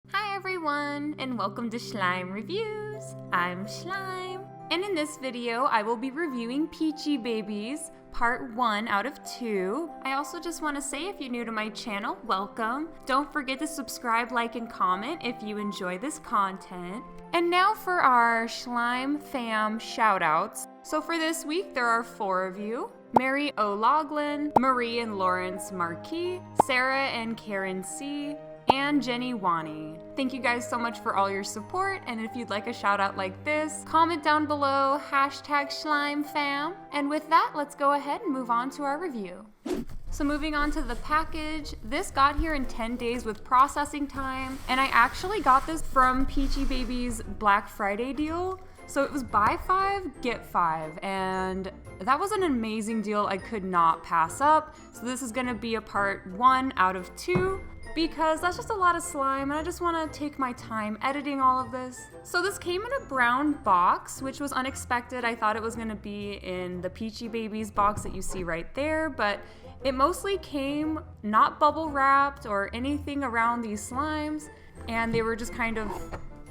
Hi everyone, and welcome to Shlime Reviews. I'm Shlime, and in this video I will be reviewing PeachyBbies part 1 out of 2. I also just want to say, if you're new to my channel, welcome. Don't forget to subscribe, like, and comment if you enjoy this content. And now for our Shlime fam shoutouts. So for this week there are 4 of you: Mary O'Loughlin, Marie and Lawrence Marquis, Sarah and Karen C., and Jenny Wani. Thank you guys so much for all your support, and if you'd like a shout out like this, comment down below #ShlimeFam. And with that, let's go ahead and move on to our review. So moving on to the package, this got here in 10 days with processing time, and I actually got this from PeachyBbies Black Friday deal. So it was buy 5, get 5, and that was an amazing deal I could not pass up. So this is gonna be a part 1 out of 2. Because that's just a lot of slime and I just want to take my time editing all of this. So this came in a brown box, which was unexpected. I thought it was going to be in the PeachyBbies box that you see right there, but it mostly came not bubble wrapped or anything around these slimes, and they were just kind of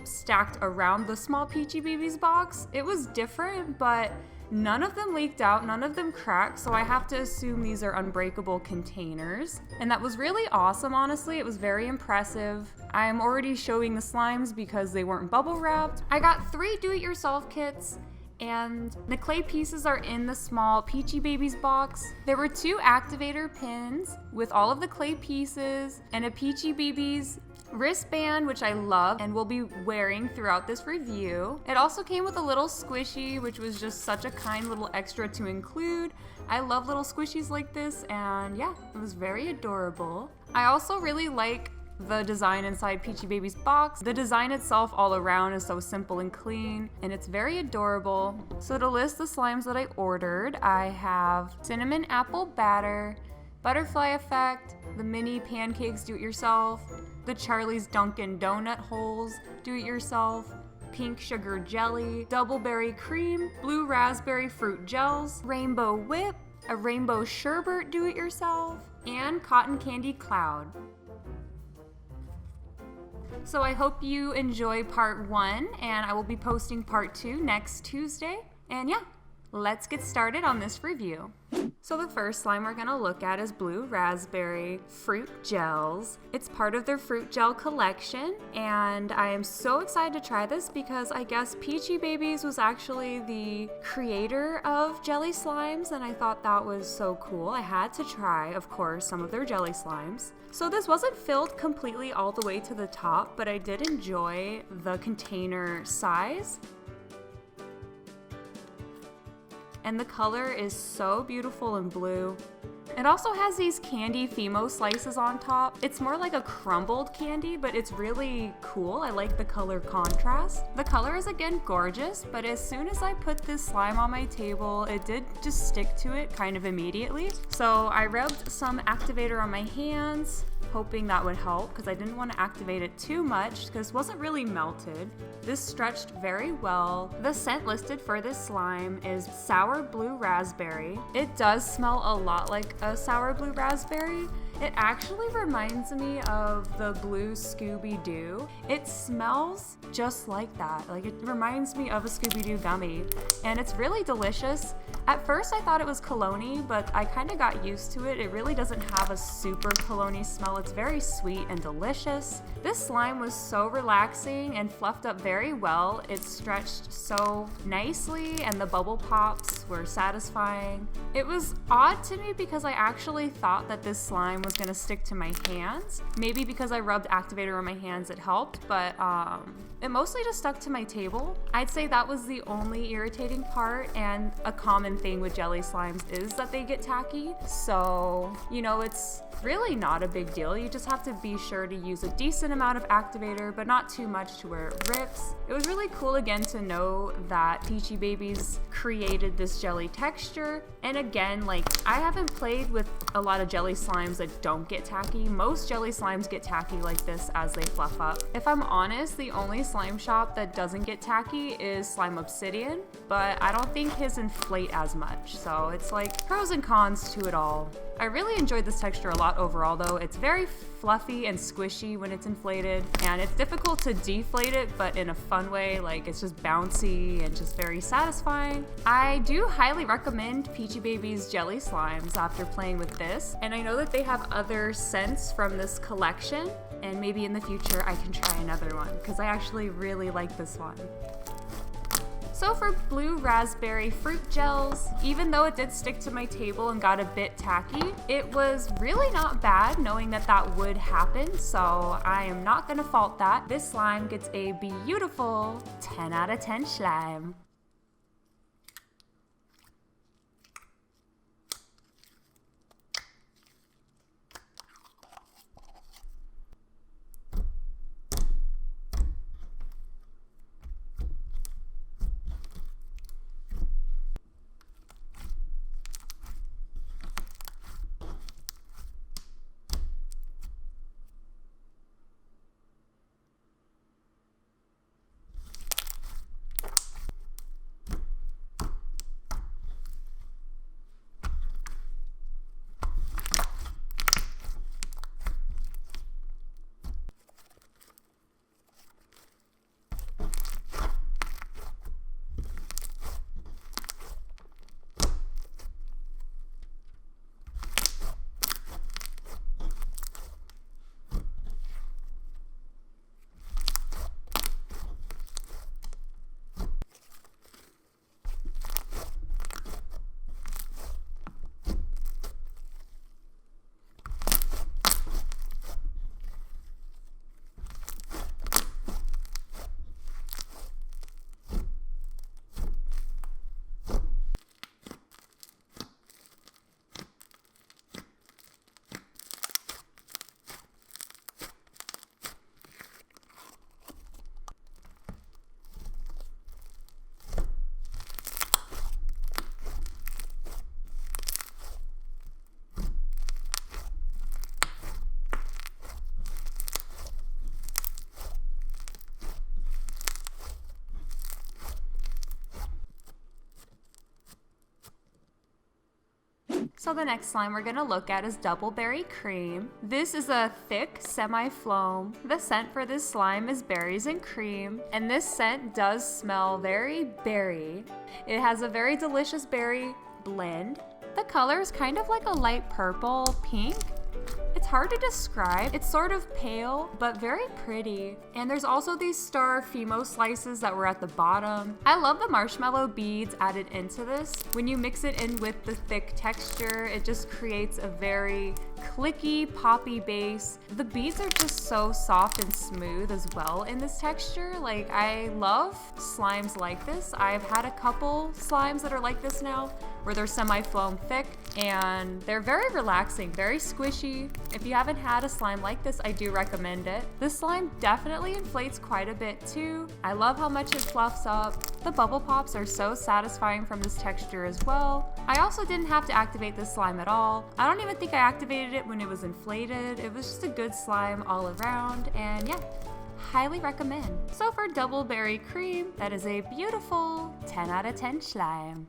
stacked around the small PeachyBbies box. It was different, but none of them leaked out, none of them cracked, so I have to assume these are unbreakable containers. And that was really awesome, honestly. It was very impressive. I'm already showing the slimes because they weren't bubble wrapped. I got 3 do-it-yourself kits, and the clay pieces are in the small PeachyBbies box. There were 2 activator pins with all of the clay pieces and a PeachyBbies wristband, which I love and will be wearing throughout this review. It also came with a little squishy, which was just such a kind little extra to include. I love little squishies like this, and yeah, it was very adorable. I also really like the design inside PeachyBbies box. The design itself all around is so simple and clean, and it's very adorable. So to list the slimes that I ordered, I have cinnamon apple batter, butterfly effect, the mini pancakes do-it-yourself, the Charlie's Dunkin' Donut holes do-it-yourself, pink sugar jelly, double berry cream, blue raspberry fruit gels, rainbow whip, a rainbow sherbet do-it-yourself, and cotton candy cloud. So I hope you enjoy part 1, and I will be posting part 2 next Tuesday. And yeah, let's get started on this review. So the first slime we're gonna look at is Blue Raspberry Fruit Jells. It's part of their fruit gel collection, and I am so excited to try this because I guess PeachyBbies was actually the creator of jelly slimes, and I thought that was so cool. I had to try, of course, some of their jelly slimes. So this wasn't filled completely all the way to the top, but I did enjoy the container size. And the color is so beautiful and blue. It also has these candy Fimo slices on top. It's more like a crumbled candy, but it's really cool. I like the color contrast. The color is again gorgeous, but as soon as I put this slime on my table, it did just stick to it kind of immediately. So I rubbed some activator on my hands, hoping that would help because I didn't want to activate it too much because it wasn't really melted. This stretched very well. The scent listed for this slime is sour blue raspberry. It does smell a lot like a sour blue raspberry. It actually reminds me of the blue Scooby-Doo. It smells just like that. Like, it reminds me of a Scooby-Doo gummy, and it's really delicious. At first I thought it was cologne-y, but I kind of got used to it. It really doesn't have a super cologne-y smell. It's very sweet and delicious. This slime was so relaxing and fluffed up very well. It stretched so nicely, and the bubble pops were satisfying. It was odd to me because I actually thought that this slime was gonna stick to my hands. Maybe because I rubbed activator on my hands it helped, but it mostly just stuck to my table. I'd say that was the only irritating part, and a common thing with jelly slimes is that they get tacky. So, you know, it's really not a big deal. You just have to be sure to use a decent amount of activator, but not too much to where it rips. It was really cool again to know that PeachyBbies created this jelly texture. And again, like, I haven't played with a lot of jelly slimes that don't get tacky. Most jelly slimes get tacky like this as they fluff up. If I'm honest, the only slime shop that doesn't get tacky is Slime Obsidian, but I don't think his inflate as much. So it's like pros and cons to it all. I really enjoyed this texture a lot overall though. It's very fluffy and squishy when it's inflated, and it's difficult to deflate it, but in a fun way. Like, it's just bouncy and just very satisfying. I do highly recommend PeachyBbies jelly slimes after playing with this, and I know that they have other scents from this collection, and maybe in the future I can try another one because I actually really like this one. So for blue raspberry fruit gels, even though it did stick to my table and got a bit tacky, it was really not bad knowing that that would happen, so I am not gonna fault that. This slime gets a beautiful 10 out of 10 Shlime. So the next slime we're gonna look at is Double Berry Cream. This is a thick semi-floam. The scent for this slime is berries and cream, and this scent does smell very berry. It has a very delicious berry blend. The color is kind of like a light purple pink. It's hard to describe. It's sort of pale, but very pretty. And there's also these star Fimo slices that were at the bottom. I love the marshmallow beads added into this. When you mix it in with the thick texture, it just creates a very clicky, poppy base. The beads are just so soft and smooth as well in this texture. Like, I love slimes like this. I've had a couple slimes that are like this now, where they're semi-foam thick, and they're very relaxing, very squishy. If you haven't had a slime like this, I do recommend it. This slime definitely inflates quite a bit too. I love how much it fluffs up. The bubble pops are so satisfying from this texture as well. I also didn't have to activate this slime at all. I don't even think I activated it when it was inflated. It was just a good slime all around, and yeah, highly recommend. So for Double Berry Cream, that is a beautiful 10 out of 10 Shlime.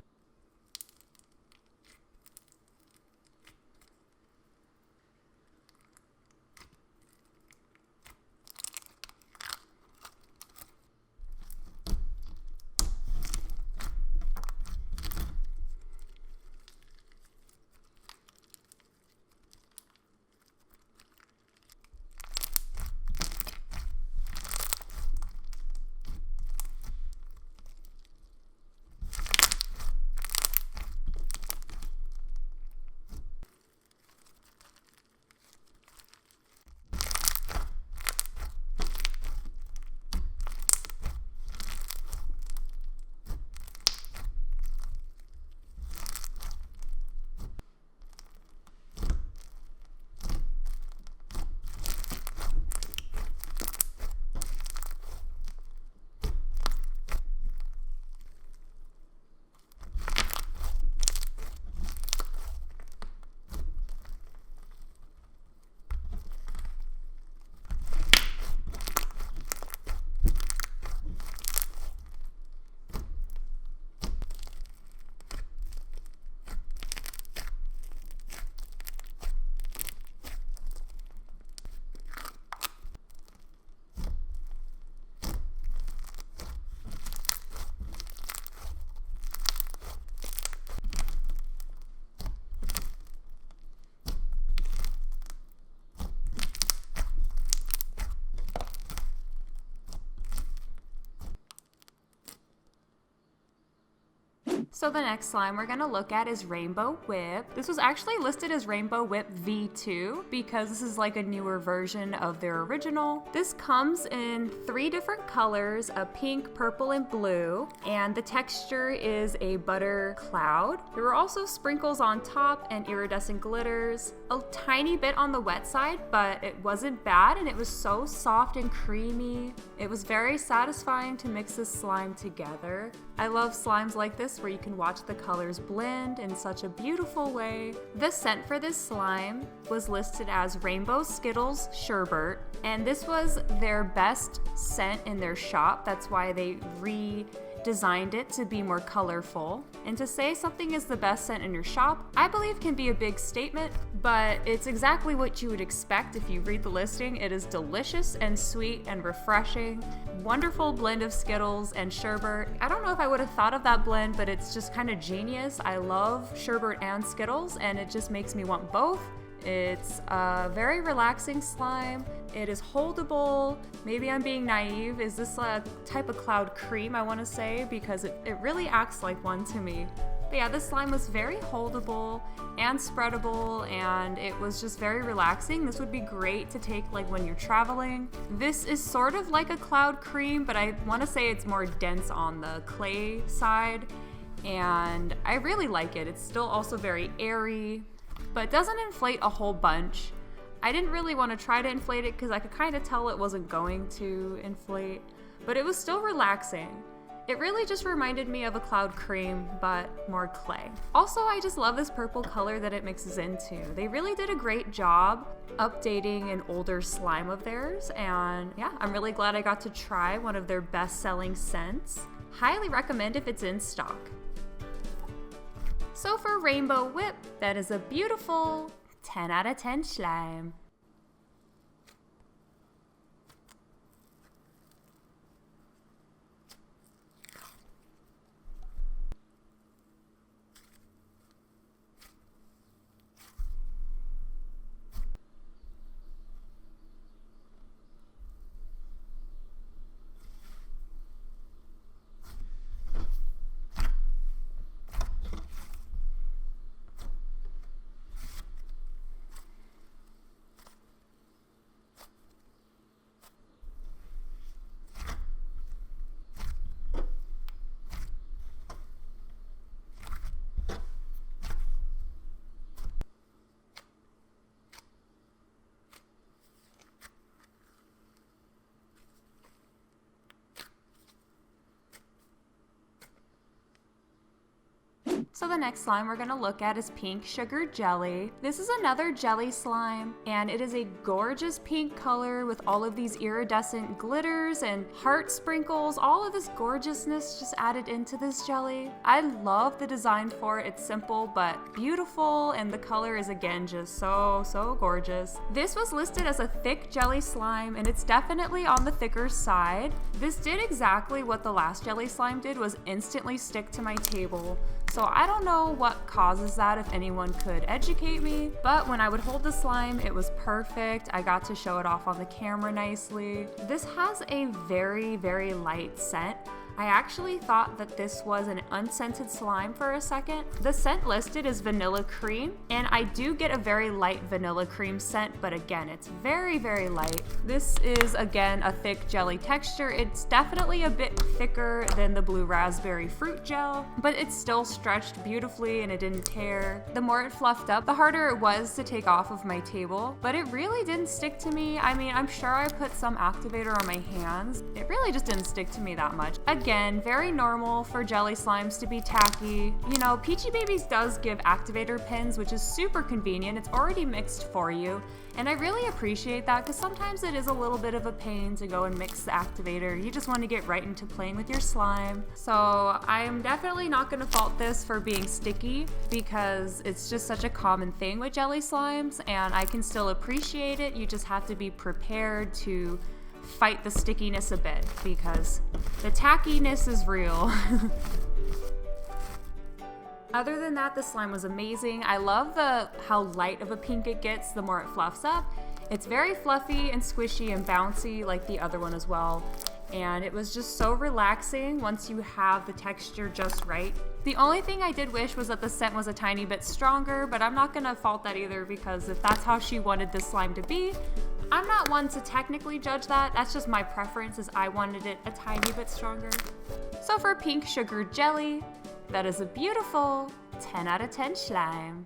So the next slime we're gonna look at is Rainbow Whip. This was actually listed as Rainbow Whip V2 because this is like a newer version of their original. This comes in 3 different colors, a pink, purple, and blue, and the texture is a butter cloud. There were also sprinkles on top and iridescent glitters. A tiny bit on the wet side, but it wasn't bad, and it was so soft and creamy. It was very satisfying to mix this slime together. I love slimes like this where you can watch the colors blend in such a beautiful way. The scent for this slime was listed as Rainbow Skittles Sherbet, and this was their best scent in their shop. That's why they redesigned it to be more colorful. And to say something is the best scent in your shop, I believe can be a big statement, but it's exactly what you would expect if you read the listing. It is delicious and sweet and refreshing. Wonderful blend of Skittles and sherbet. I don't know if I would have thought of that blend, but it's just kind of genius. I love sherbet and Skittles, and it just makes me want both. It's a very relaxing slime. It is holdable. Maybe I'm being naive. Is this a type of cloud cream, I want to say, because it really acts like one to me. But yeah, this slime was very holdable and spreadable, and it was just very relaxing. This would be great to take like when you're traveling. This is sort of like a cloud cream, but I want to say it's more dense on the clay side, and I really like it. It's still also very airy, but doesn't inflate a whole bunch. I didn't really want to try to inflate it because I could kind of tell it wasn't going to inflate, but it was still relaxing. It really just reminded me of a cloud cream, but more clay. Also, I just love this purple color that it mixes into. They really did a great job updating an older slime of theirs, and yeah, I'm really glad I got to try one of their best-selling scents. Highly recommend if it's in stock. So for Rainbow Whip, that is a beautiful 10 out of 10 slime. So the next slime we're gonna look at is Pink Sugar Jelly. This is another jelly slime, and it is a gorgeous pink color with all of these iridescent glitters and heart sprinkles. All of this gorgeousness just added into this jelly. I love the design for it. It's simple but beautiful, and the color is again just so gorgeous. This was listed as a thick jelly slime, and it's definitely on the thicker side. This did exactly what the last jelly slime did, was instantly stick to my table. So I don't know what causes that, if anyone could educate me, but when I would hold the slime, it was perfect. I got to show it off on the camera nicely. This has a very light scent. I actually thought that this was an unscented slime for a second. The scent listed is vanilla cream, and I do get a very light vanilla cream scent, but again, it's very light. This is, again, a thick jelly texture. It's definitely a bit thicker than the blue raspberry fruit gel, but it still stretched beautifully and it didn't tear. The more it fluffed up, the harder it was to take off of my table, but it really didn't stick to me. I mean, I'm sure I put some activator on my hands. It really just didn't stick to me that much. Again, very normal for jelly slimes to be tacky. You know, PeachyBbies does give activator pins, which is super convenient. It's already mixed for you, and I really appreciate that because sometimes it is a little bit of a pain to go and mix the activator. You just want to get right into playing with your slime. So I'm definitely not going to fault this for being sticky because it's just such a common thing with jelly slimes, and I can still appreciate it. You just have to be prepared to fight the stickiness a bit because the tackiness is real. Other than that, the slime was amazing. I love how light of a pink it gets the more it fluffs up. It's very fluffy and squishy and bouncy like the other one as well. And it was just so relaxing once you have the texture just right. The only thing I did wish was that the scent was a tiny bit stronger, but I'm not gonna fault that either because if that's how she wanted this slime to be, I'm not one to technically judge that. That's just my preference, is I wanted it a tiny bit stronger. So for pink sugar jelly, that is a beautiful 10 out of 10 slime.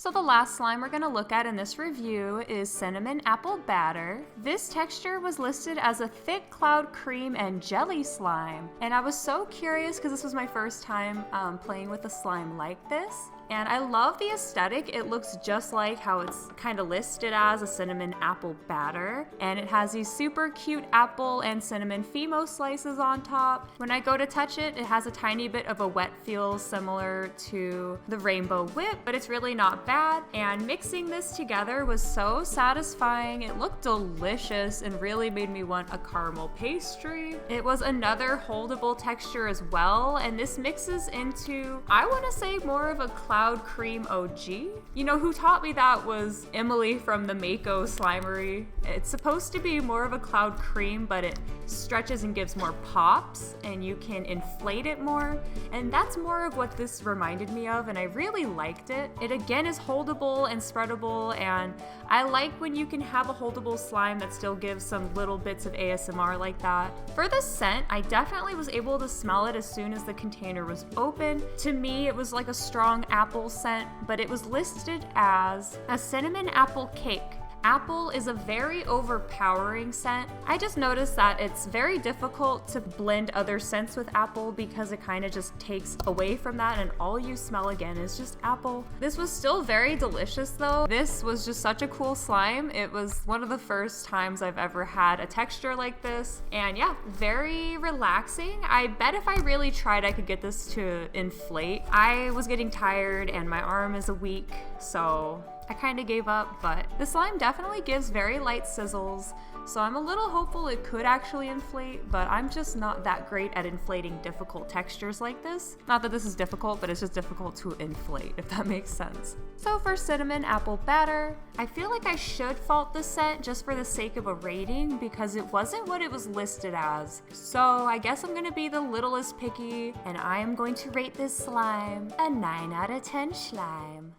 So the last slime we're gonna look at in this review is cinnamon apple batter. This texture was listed as a thick cloud cream and jelly slime. And I was so curious because this was my first time playing with a slime like this. And I love the aesthetic. It looks just like how it's kind of listed as a cinnamon apple batter. And it has these super cute apple and cinnamon Fimo slices on top. When I go to touch it, it has a tiny bit of a wet feel similar to the rainbow whip, but it's really not bad. And mixing this together was so satisfying. It looked delicious and really made me want a caramel pastry. It was another holdable texture as well. And this mixes into, I want to say, more of a cloud cream OG. You know, who taught me that was Emily from the Mako Slimery. It's supposed to be more of a cloud cream, but it stretches and gives more pops and you can inflate it more. And that's more of what this reminded me of, and I really liked it. It again is holdable and spreadable, and I like when you can have a holdable slime that still gives some little bits of ASMR like that. For the scent, I definitely was able to smell it as soon as the container was open. To me, it was like a strong apple scent, but it was listed as a cinnamon apple cake. Apple is a very overpowering scent. I just noticed that it's very difficult to blend other scents with apple because it kind of just takes away from that and all you smell again is just apple. This was still very delicious though. This was just such a cool slime. It was one of the first times I've ever had a texture like this. And yeah, very relaxing. I bet if I really tried, I could get this to inflate. I was getting tired and my arm is weak, so I kind of gave up, but the slime definitely gives very light sizzles, so I'm a little hopeful it could actually inflate, but I'm just not that great at inflating difficult textures like this. Not that this is difficult, but it's just difficult to inflate, if that makes sense. So for cinnamon apple batter, I feel like I should fault the scent just for the sake of a rating because it wasn't what it was listed as. So I guess I'm gonna be the littlest picky, and I am going to rate this slime a 9 out of 10 slime.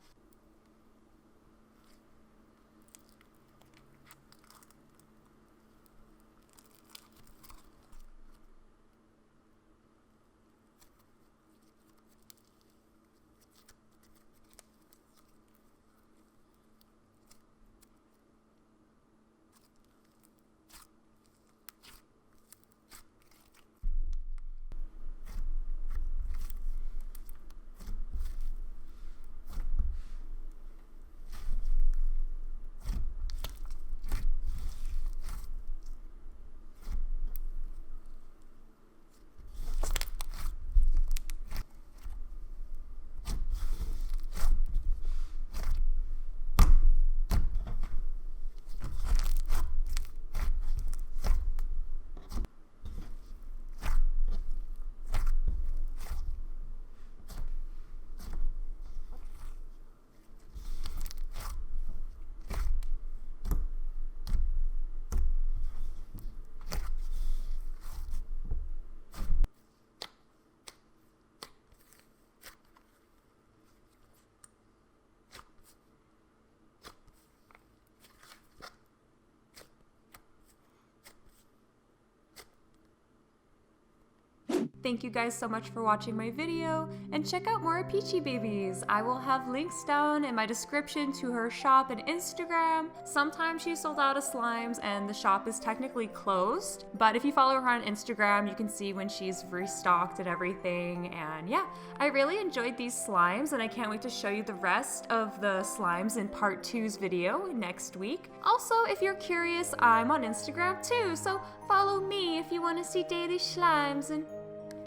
Thank you guys so much for watching my video, and check out more PeachyBbies. I will have links down in my description to her shop and Instagram. Sometimes she sold out of slimes and the shop is technically closed, but if you follow her on Instagram, you can see when she's restocked and everything. And yeah, I really enjoyed these slimes, and I can't wait to show you the rest of the slimes in part 2's video next week. Also, if you're curious, I'm on Instagram too, so follow me if you want to see daily slimes and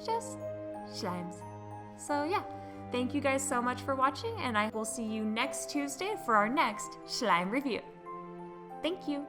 just slimes. So yeah, thank you guys so much for watching, and I will see you next Tuesday for our next slime review. Thank you.